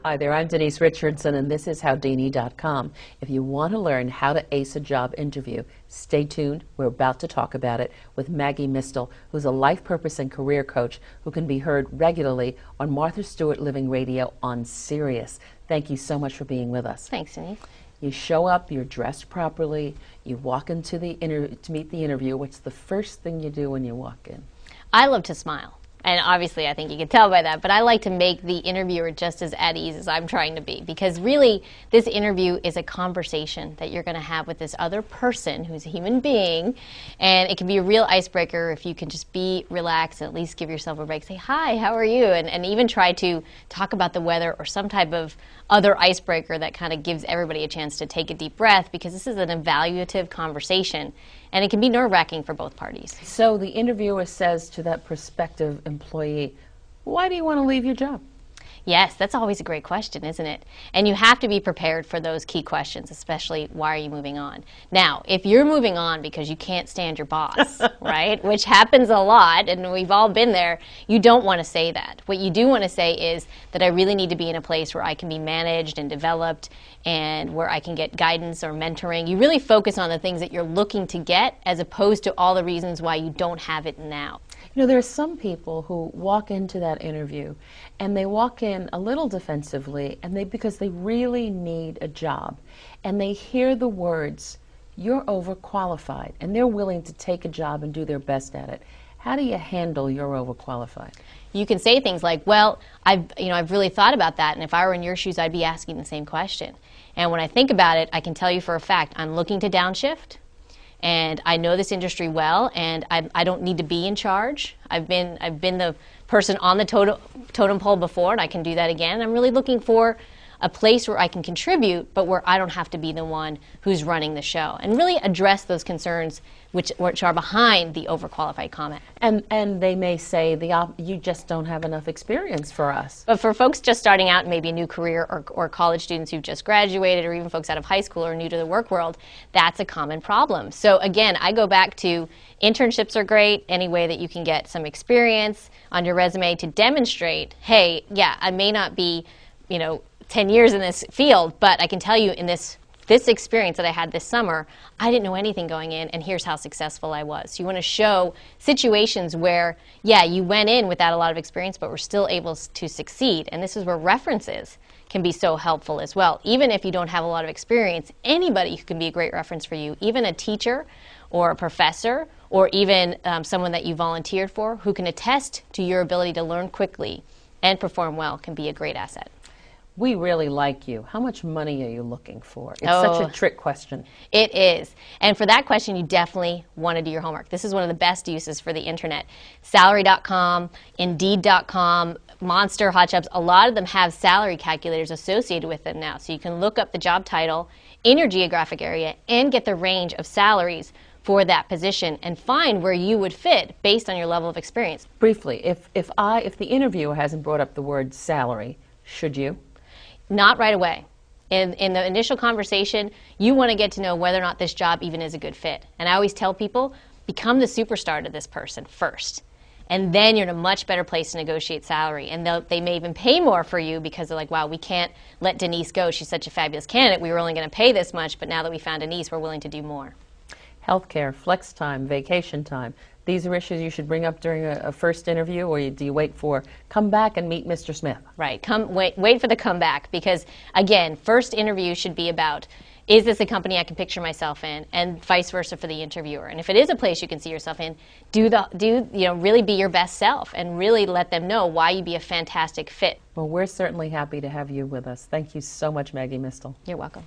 Hi there, I'm Denise Richardson, and this is Howdini.com. If you want to learn how to ace a job interview, stay tuned. We're about to talk about it with Maggie Mistel, who's a life purpose and career coach who can be heard regularly on Martha Stewart Living Radio on Sirius. Thank you so much for being with us. Thanks, Denise. You show up, you're dressed properly, you walk into to meet the interview. What's the first thing you do when you walk in? I love to smile. And obviously, I think you can tell by that, but I like to make the interviewer just as at ease as I'm trying to be, because really, this interview is a conversation that you're going to have with this other person who's a human being, and it can be a real icebreaker if you can just be relaxed and at least give yourself a break. Say, hi, how are you? And even try to talk about the weather or some type of other icebreaker that kind of gives everybody a chance to take a deep breath, because this is an evaluative conversation. And it can be nerve-wracking for both parties. So the interviewer says to that prospective employee, why do you want to leave your job? Yes, that's always a great question, isn't it? And you have to be prepared for those key questions, especially why are you moving on? Now, if you're moving on because you can't stand your boss, right, which happens a lot, and we've all been there, you don't want to say that. What you do want to say is that I really need to be in a place where I can be managed and developed and where I can get guidance or mentoring. You really focus on the things that you're looking to get as opposed to all the reasons why you don't have it now. You know, there are some people who walk into that interview and they walk in a little defensively and because they really need a job, and they hear the words, you're overqualified, and they're willing to take a job and do their best at it. How do you handle you're overqualified? You can say things like, well, I've really thought about that, and if I were in your shoes, I'd be asking the same question. And when I think about it, I can tell you for a fact, I'm looking to downshift. And I know this industry well, and I don't need to be in charge. I've been the person on the totem pole before, and I can do that again. I'm really looking for a place where I can contribute, but where I don't have to be the one who's running the show, and really address those concerns which are behind the overqualified comment. And they may say, you just don't have enough experience for us. But for folks just starting out, maybe a new career, or college students who've just graduated, or even folks out of high school or new to the work world, that's a common problem. So again, I go back to internships are great, any way that you can get some experience on your resume to demonstrate, hey, yeah, I may not be, 10 years in this field, but I can tell you in this experience that I had this summer, I didn't know anything going in, and here's how successful I was. You want to show situations where, yeah, you went in without a lot of experience, but were still able to succeed. And this is where references can be so helpful as well. Even if you don't have a lot of experience, anybody who can be a great reference for you, even a teacher or a professor, or even someone that you volunteered for who can attest to your ability to learn quickly and perform well, can be a great asset. We really like you. How much money are you looking for? It's such a trick question. It is. And for that question, you definitely want to do your homework. This is one of the best uses for the internet. Salary.com, Indeed.com, Monster, HotJobs, a lot of them have salary calculators associated with them now. So you can look up the job title in your geographic area and get the range of salaries for that position and find where you would fit based on your level of experience. Briefly, if the interviewer hasn't brought up the word salary, should you? Not right away. In the initial conversation, you want to get to know whether or not this job even is a good fit. And I always tell people, become the superstar to this person first. And then you're in a much better place to negotiate salary. And they may even pay more for you because they're like, wow, we can't let Denise go. She's such a fabulous candidate. We were only going to pay this much, but now that we found Denise, we're willing to do more. Healthcare, flex time, vacation time. These are issues you should bring up during a first interview, or do you wait for, come back and meet Mr. Smith? Right. Wait for the comeback, because, again, first interview should be about, is this a company I can picture myself in, and vice versa for the interviewer. And if it is a place you can see yourself in, really be your best self and really let them know why you'd be a fantastic fit. Well, we're certainly happy to have you with us. Thank you so much, Maggie Mistel. You're welcome.